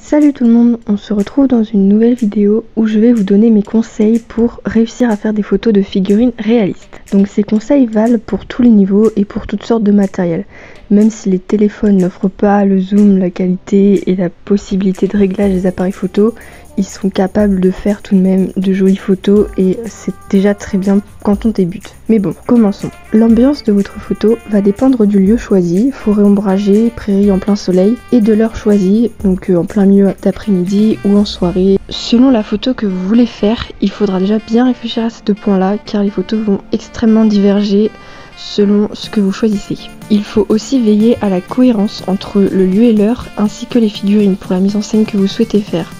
Salut tout le monde, on se retrouve dans une nouvelle vidéo où je vais vous donner mes conseils pour réussir à faire des photos de figurines réalistes. Donc ces conseils valent pour tous les niveaux et pour toutes sortes de matériel. Même si les téléphones n'offrent pas le zoom, la qualité et la possibilité de réglage des appareils photo, ils sont capables de faire tout de même de jolies photos et c'est déjà très bien quand on débute. Mais bon, commençons. L'ambiance de votre photo va dépendre du lieu choisi, forêt ombragée, prairie en plein soleil, et de l'heure choisie, donc en plein milieu d'après-midi ou en soirée. Selon la photo que vous voulez faire, il faudra déjà bien réfléchir à ces deux points-là car les photos vont extrêmement diverger selon ce que vous choisissez. Il faut aussi veiller à la cohérence entre le lieu et l'heure ainsi que les figurines pour la mise en scène que vous souhaitez faire.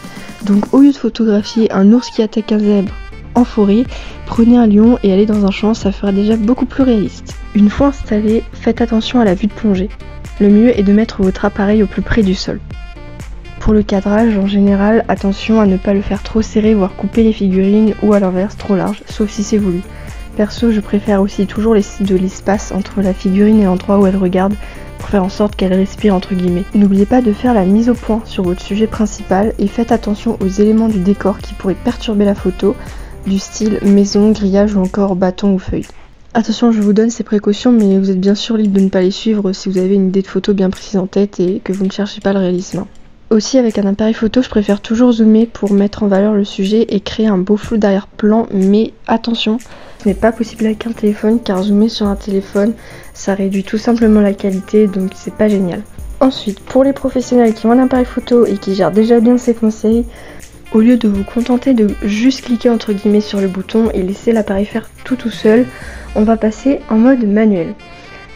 Donc au lieu de photographier un ours qui attaque un zèbre en forêt, prenez un lion et allez dans un champ, ça fera déjà beaucoup plus réaliste. Une fois installé, faites attention à la vue de plongée. Le mieux est de mettre votre appareil au plus près du sol. Pour le cadrage, en général, attention à ne pas le faire trop serré, voire couper les figurines ou à l'inverse trop large, sauf si c'est voulu. Perso, je préfère aussi toujours laisser de l'espace entre la figurine et l'endroit où elle regarde pour faire en sorte qu'elle respire entre guillemets. N'oubliez pas de faire la mise au point sur votre sujet principal et faites attention aux éléments du décor qui pourraient perturber la photo, du style maison, grillage ou encore bâton ou feuille. Attention, je vous donne ces précautions, mais vous êtes bien sûr libre de ne pas les suivre si vous avez une idée de photo bien précise en tête et que vous ne cherchez pas le réalisme. Aussi, avec un appareil photo, je préfère toujours zoomer pour mettre en valeur le sujet et créer un beau flou d'arrière-plan, mais attention, ce n'est pas possible avec un téléphone car zoomer sur un téléphone, ça réduit tout simplement la qualité, donc c'est pas génial. Ensuite, pour les professionnels qui ont un appareil photo et qui gèrent déjà bien ces conseils, au lieu de vous contenter de juste cliquer entre guillemets sur le bouton et laisser l'appareil faire tout seul, on va passer en mode manuel.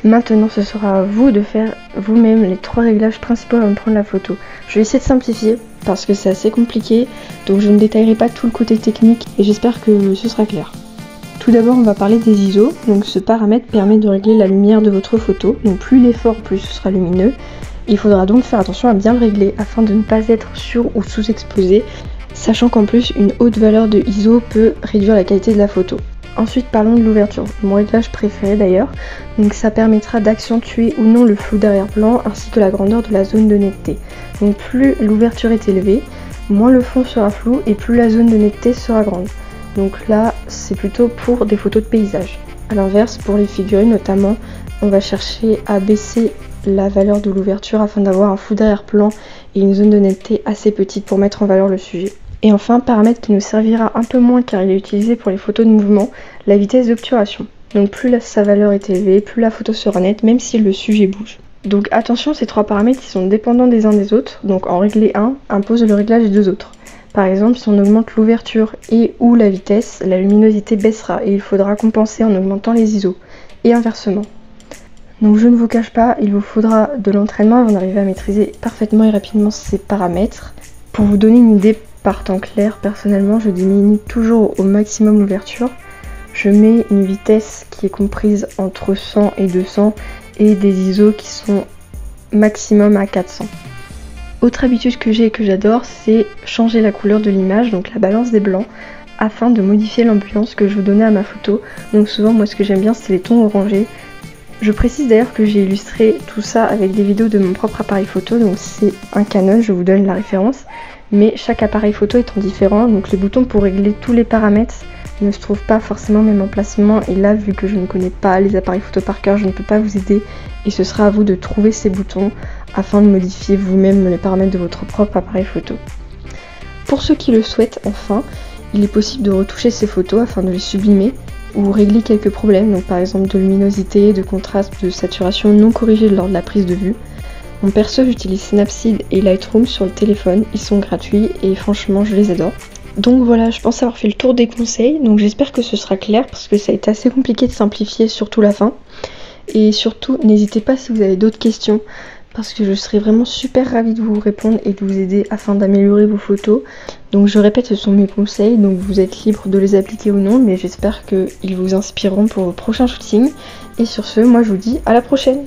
Maintenant, ce sera à vous de faire vous-même les 3 réglages principaux avant de prendre la photo. Je vais essayer de simplifier parce que c'est assez compliqué, donc je ne détaillerai pas tout le côté technique et j'espère que ce sera clair. Tout d'abord, on va parler des ISO. Donc ce paramètre permet de régler la lumière de votre photo. Donc plus il est fort, plus ce sera lumineux. Il faudra donc faire attention à bien le régler afin de ne pas être sur ou sous-exposé, sachant qu'en plus une haute valeur de ISO peut réduire la qualité de la photo. Ensuite, parlons de l'ouverture, mon réglage préféré d'ailleurs. Donc ça permettra d'accentuer ou non le flou d'arrière-plan ainsi que la grandeur de la zone de netteté. Donc plus l'ouverture est élevée, moins le fond sera flou et plus la zone de netteté sera grande. Donc là, c'est plutôt pour des photos de paysage. A l'inverse, pour les figurines notamment, on va chercher à baisser la valeur de l'ouverture afin d'avoir un flou d'arrière-plan et une zone de netteté assez petite pour mettre en valeur le sujet. Et enfin, paramètre qui nous servira un peu moins car il est utilisé pour les photos de mouvement, la vitesse d'obturation. Donc plus sa valeur est élevée, plus la photo sera nette, même si le sujet bouge. Donc attention, ces 3 paramètres qui sont dépendants des uns des autres, donc en régler un impose le réglage des 2 autres. Par exemple, si on augmente l'ouverture et ou la vitesse, la luminosité baissera et il faudra compenser en augmentant les ISO, et inversement. Donc je ne vous cache pas, il vous faudra de l'entraînement avant d'arriver à maîtriser parfaitement et rapidement ces paramètres. Pour vous donner une idée par temps clair, personnellement je diminue toujours au maximum l'ouverture. Je mets une vitesse qui est comprise entre 100 et 200 et des ISO qui sont maximum à 400. Autre habitude que j'ai et que j'adore, c'est changer la couleur de l'image, donc la balance des blancs, afin de modifier l'ambiance que je veux donner à ma photo. Donc souvent, moi ce que j'aime bien, c'est les tons orangés. Je précise d'ailleurs que j'ai illustré tout ça avec des vidéos de mon propre appareil photo, donc c'est un Canon, je vous donne la référence. Mais chaque appareil photo étant différent, donc les boutons pour régler tous les paramètres ne se trouvent pas forcément au même emplacement. Et là, vu que je ne connais pas les appareils photo par cœur, je ne peux pas vous aider. Et ce sera à vous de trouver ces boutons afin de modifier vous-même les paramètres de votre propre appareil photo. Pour ceux qui le souhaitent, enfin, il est possible de retoucher ces photos afin de les sublimer ou régler quelques problèmes, donc par exemple de luminosité, de contraste, de saturation non corrigée lors de la prise de vue. Mon perso, j'utilise Snapseed et Lightroom sur le téléphone, ils sont gratuits et franchement je les adore. Donc voilà, je pense avoir fait le tour des conseils, donc j'espère que ce sera clair parce que ça a été assez compliqué de simplifier, surtout la fin. Et surtout, n'hésitez pas si vous avez d'autres questions parce que je serai vraiment super ravie de vous répondre et de vous aider afin d'améliorer vos photos. Donc je répète, ce sont mes conseils, donc vous êtes libre de les appliquer ou non, mais j'espère qu'ils vous inspireront pour vos prochains shootings. Et sur ce, moi je vous dis à la prochaine!